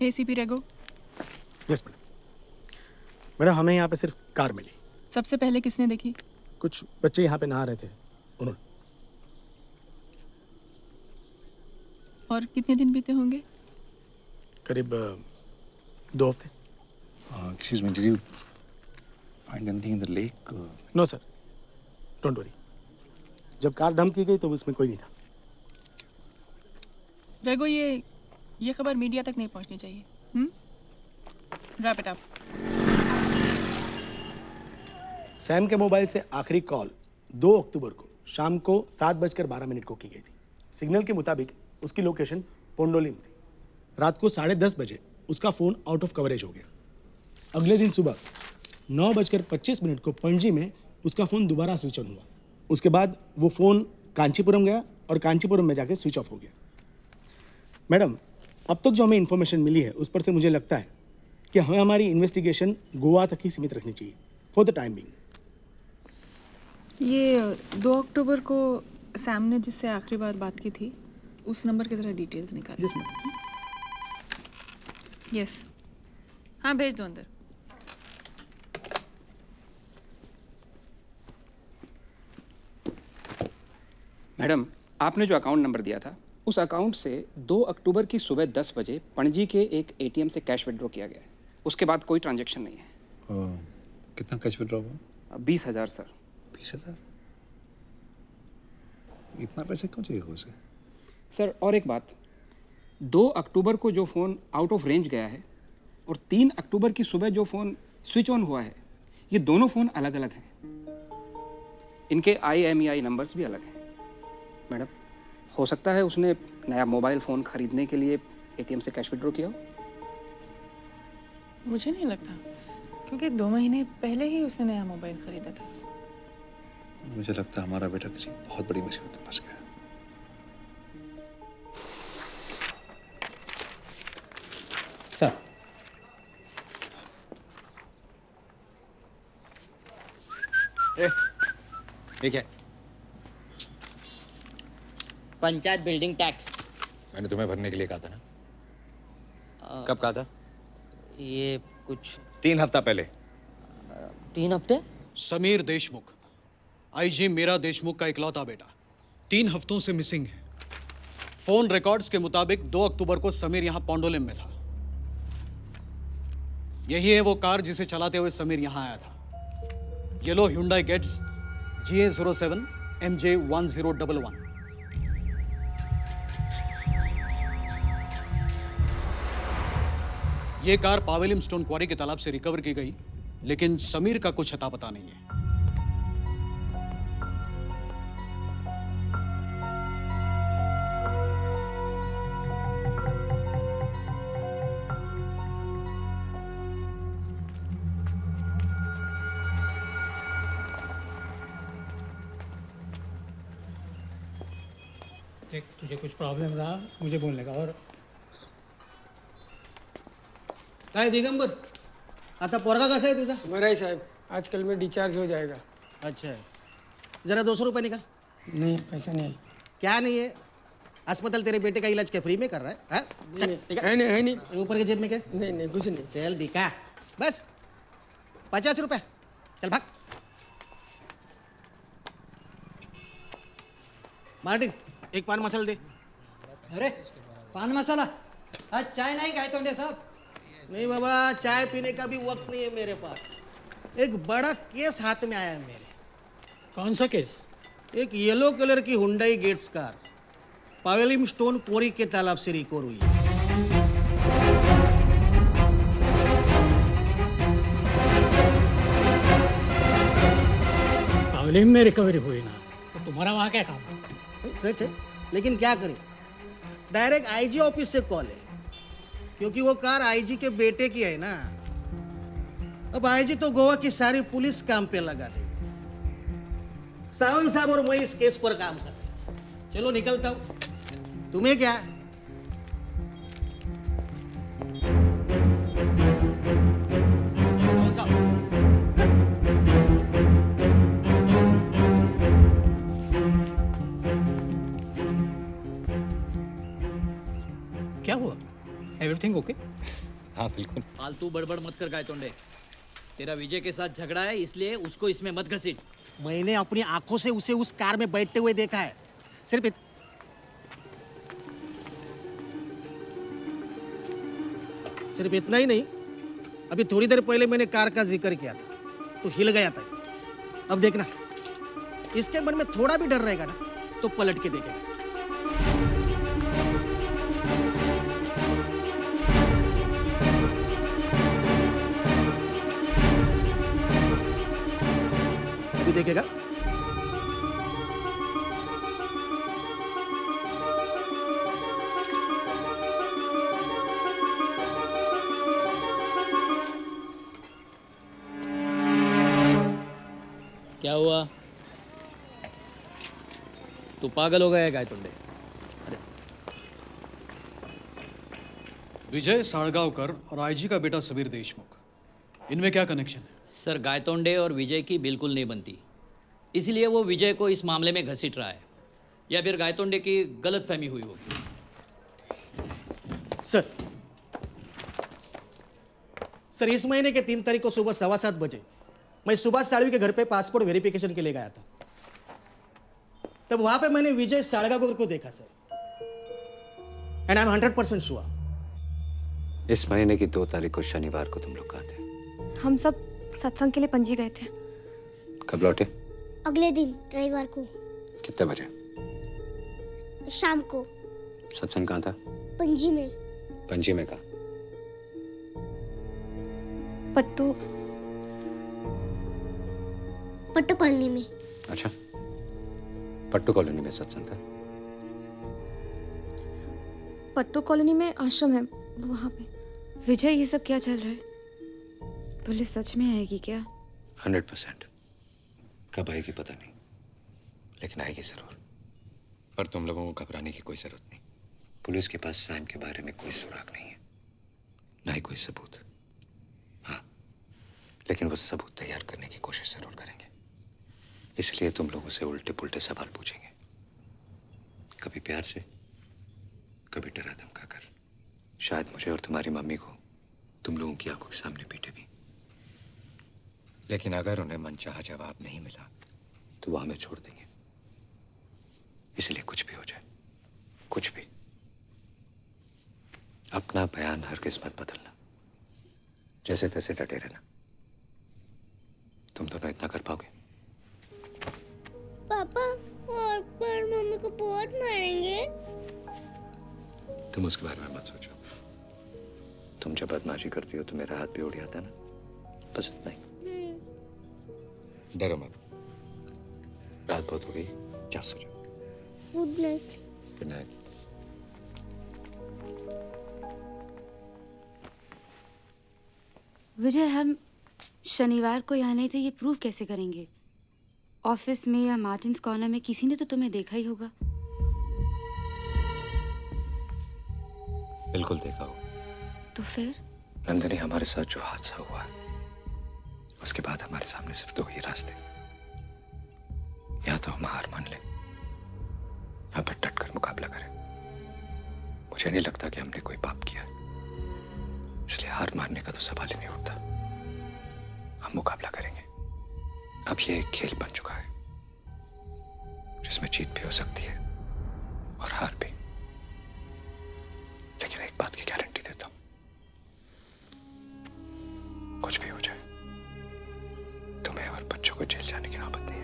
ACP रेगो, yes madam. Madam हमें यहाँ पे सिर्फ कार मिली। सबसे पहले किसने देखी? कुछ बच्चे यहाँ पे नहा रहे थे, उन्होंने। और कितने दिन बीते होंगे? करीब 2 हफ्ते। Excuse me, did you find anything in the lake? No sir, don't worry. जब कार डंप की गई तो उसमें कोई नहीं था। रेगो, ये खबर मीडिया तक नहीं पहुंचनी चाहिए। Wrap it up. सैम के मोबाइल से आखिरी कॉल 2 अक्टूबर को शाम को 7:12 को की गई थी। सिग्नल के मुताबिक उसकी लोकेशन पोंडोली में थी। रात को 10:30 बजे उसका फ़ोन आउट ऑफ कवरेज हो गया। अगले दिन सुबह 9:25 को पणजी में उसका फ़ोन दोबारा स्विच ऑन हुआ। उसके बाद वो फ़ोन कांचीपुरम गया और कांचीपुरम में जाके स्विच ऑफ हो गया। मैडम, अब तक जो हमें इन्फॉर्मेशन मिली है उस पर से मुझे लगता है कि हमें हमारी इन्वेस्टिगेशन गोवा तक ही सीमित रखनी चाहिए फॉर द टाइम बिंग। ये 2 अक्टूबर को सैम ने जिससे आखिरी बार बात की थी, उस नंबर के ज़रा डिटेल्स निकाल। Yes madam. यस, हाँ भेज दो अंदर। मैडम, आपने जो अकाउंट नंबर दिया था उस अकाउंट से 2 अक्टूबर की सुबह 10 बजे पणजी के एक एटीएम से कैश विड्रॉ किया गया है। उसके बाद कोई ट्रांजैक्शन नहीं है। कितना कैश विड्रॉ हुआ? 20,000 सर। 20,000? इतना पैसे क्यों चाहिए उसे? सर और एक बात, 2 अक्टूबर को जो फ़ोन आउट ऑफ रेंज गया है और 3 अक्टूबर की सुबह जो फ़ोन स्विच ऑन हुआ है, ये दोनों फ़ोन अलग अलग हैं। इनके IMEI नंबर्स भी अलग हैं। मैडम, हो सकता है उसने नया मोबाइल फ़ोन खरीदने के लिए एटीएम से कैश विड्रॉ किया हो। मुझे नहीं लगता, क्योंकि 2 महीने पहले ही उसने नया मोबाइल खरीदा था। मुझे लगता है हमारा बेटा किसी बहुत बड़ी मुसीबत में फंस गया। सर, ये क्या? Panchayat building tax. मैंने तुम्हें भरने के लिए कहा था ना। कब कहा था? ये कुछ 3 हफ्ता पहले। 3 हफ्ते। समीर देशमुख, आईजी मीरा देशमुख का इकलौता बेटा, 3 हफ्तों से मिसिंग है। फोन रिकॉर्ड्स के मुताबिक 2 अक्टूबर को समीर यहां पोंडोलिम में था। यही है वो कार जिसे चलाते हुए समीर यहां आया था। Yellow Hyundai Getz GA07 MJ1011। ये कार पावेलिम स्टोन क्वारी के तालाब से रिकवर की गई, लेकिन समीर का कुछ अता पता नहीं है। देख, तुझे कुछ प्रॉब्लम रहा मुझे बोलने का। और काय दिगंबर, आता पोरगा कसा आहे तुझा? बरं आहे साहेब, आजकल में डिस्चार्ज हो जाएगा। अच्छा, जरा 200 रुपये निकाल। नहीं, पैसा नहीं है। क्या नहीं है? अस्पताल तेरे बेटे का इलाज क्या फ्री में कर रहा है? हाँ? चल, निकाल। है नहीं, है नहीं। ये ऊपर के जेब में क्या? नहीं नहीं, कुछ नहीं। चल दिखा, बस 50 रुपये। चल भाग। मार्टिन, एक पान मसाला दे। अरे पान मसाला, आज चाय नहीं खाए तोंडे साहब। नहीं बाबा, चाय पीने का भी वक्त नहीं है मेरे पास। एक बड़ा केस हाथ में आया है मेरे। कौन सा केस? एक येलो कलर की Hyundai Getz कार पावेलिम स्टोन क्वारी के तालाब से रिकवर हुई है। पावलिम में रिकवरी हुई ना, तो तुम्हारा वहाँ क्या काम? सच है, लेकिन क्या करें, डायरेक्ट आईजी ऑफिस से कॉल है, क्योंकि वो कार आईजी के बेटे की है ना। अब आईजी तो गोवा की सारी पुलिस काम पे लगा देगी। सावंत साहब और मैं इस केस पर काम कर रहे हैं। चलो निकलता हूं, तुम्हें क्या? सावंत साहब, क्या हुआ? Everything okay? हाँ बिल्कुल। फालतू बड़बड़ मत कर गायतोंडे। तेरा विजय के साथ झगड़ा है इसलिए उसको इसमें मत घसीट। मैंने अपनी आंखों से उसे उस कार में बैठते हुए देखा है। सिर्फ इतना ही नहीं, अभी थोड़ी देर पहले मैंने कार का जिक्र किया था तो हिल गया था। अब देखना, इसके मन में थोड़ा भी डर रहेगा ना तो पलट के देखेगा। अभी देखेगा। क्या हुआ? तू पागल हो गया है गायतोंडे? विजय साड़गांवकर और आईजी का बेटा समीर देशमुख, इनमें क्या कनेक्शन है? सर गायतोंडे और विजय की बिल्कुल नहीं बनती, इसलिए वो विजय को इस मामले में घसीट रहा है, या फिर गायतोंडे की गलतफहमी हुई होगी। सर इस महीने के 3 तारीख को सुबह 7:15 बजे मैं सुभाष साळवी के घर पे पासपोर्ट वेरिफिकेशन के लिए गया था। तब वहां पे मैंने विजय साळगावकर को देखा sir, and I am 100% sure. इस महीने की 2 तारीख को शनिवार को तुम लोग कहाँ थे? हम सब सत्संग के लिए पणजी गए थे। कब लौटे? अगले दिन रविवार को कितने बजे? शाम को। सत्संग कहाँ था? पणजी में। पणजी में कहाँ? पट्टू कॉलोनी में। अच्छा, पट्टू कॉलोनी में सत्संग था? पट्टू कॉलोनी में आश्रम है, वहाँ पे। विजय, ये सब क्या चल रहा है? पुलिस सच में आएगी क्या? 100%। कब आएगी पता नहीं, लेकिन आएगी जरूर। पर तुम लोगों को घबराने की कोई जरूरत नहीं। पुलिस के पास सैम के बारे में कोई सुराग नहीं है, ना ही कोई सबूत। हाँ, लेकिन वो सबूत तैयार करने की कोशिश जरूर करेंगे। इसलिए तुम लोगों से उल्टे पुल्टे सवाल पूछेंगे, कभी प्यार से, कभी डरा धमका कर। शायद मुझे और तुम्हारी मम्मी को तुम लोगों की आंखों के सामने पीटे भी। लेकिन अगर उन्हें मनचाहा जवाब नहीं मिला तो वो हमें छोड़ देंगे। इसलिए कुछ भी हो जाए, कुछ भी, अपना बयान हर किस्मत बदलना, जैसे तैसे डटे रहना। तुम दोनों इतना कर पाओगे? पापा और पर मम्मी को बहुत मारेंगे। तुम उसके बारे में मत सोचो। तुम जब बदमाशी करती हो तो मेरा हाथ भी उड़ जाता है ना, बस इतना ही। डरो मत। रात बहुत हो गई, जाओ सो जाओ। Good night. Good night. Vijay, हम शनिवार को यहाँ नहीं थे, ये प्रूव कैसे करेंगे? ऑफिस में या मार्टिन्स कॉर्नर में किसी ने तो तुम्हें देखा ही होगा। बिल्कुल देखा हो। तो फिर? नंदिनी, हमारे साथ जो हादसा हुआ है उसके बाद हमारे सामने सिर्फ 2 ही रास्ते। या तो हम हार मान लें या फिर डट कर मुकाबला करें। मुझे नहीं लगता कि हमने कोई पाप किया, इसलिए हार मानने का तो सवाल ही नहीं उठता। हम मुकाबला करेंगे। अब ये एक खेल बन चुका है जिसमें जीत भी हो सकती है और हार भी। लेकिन एक बात की गारंटी देता हूं, कुछ भी हो जाए तुम्हें और बच्चों को जेल जाने की नौबत नहीं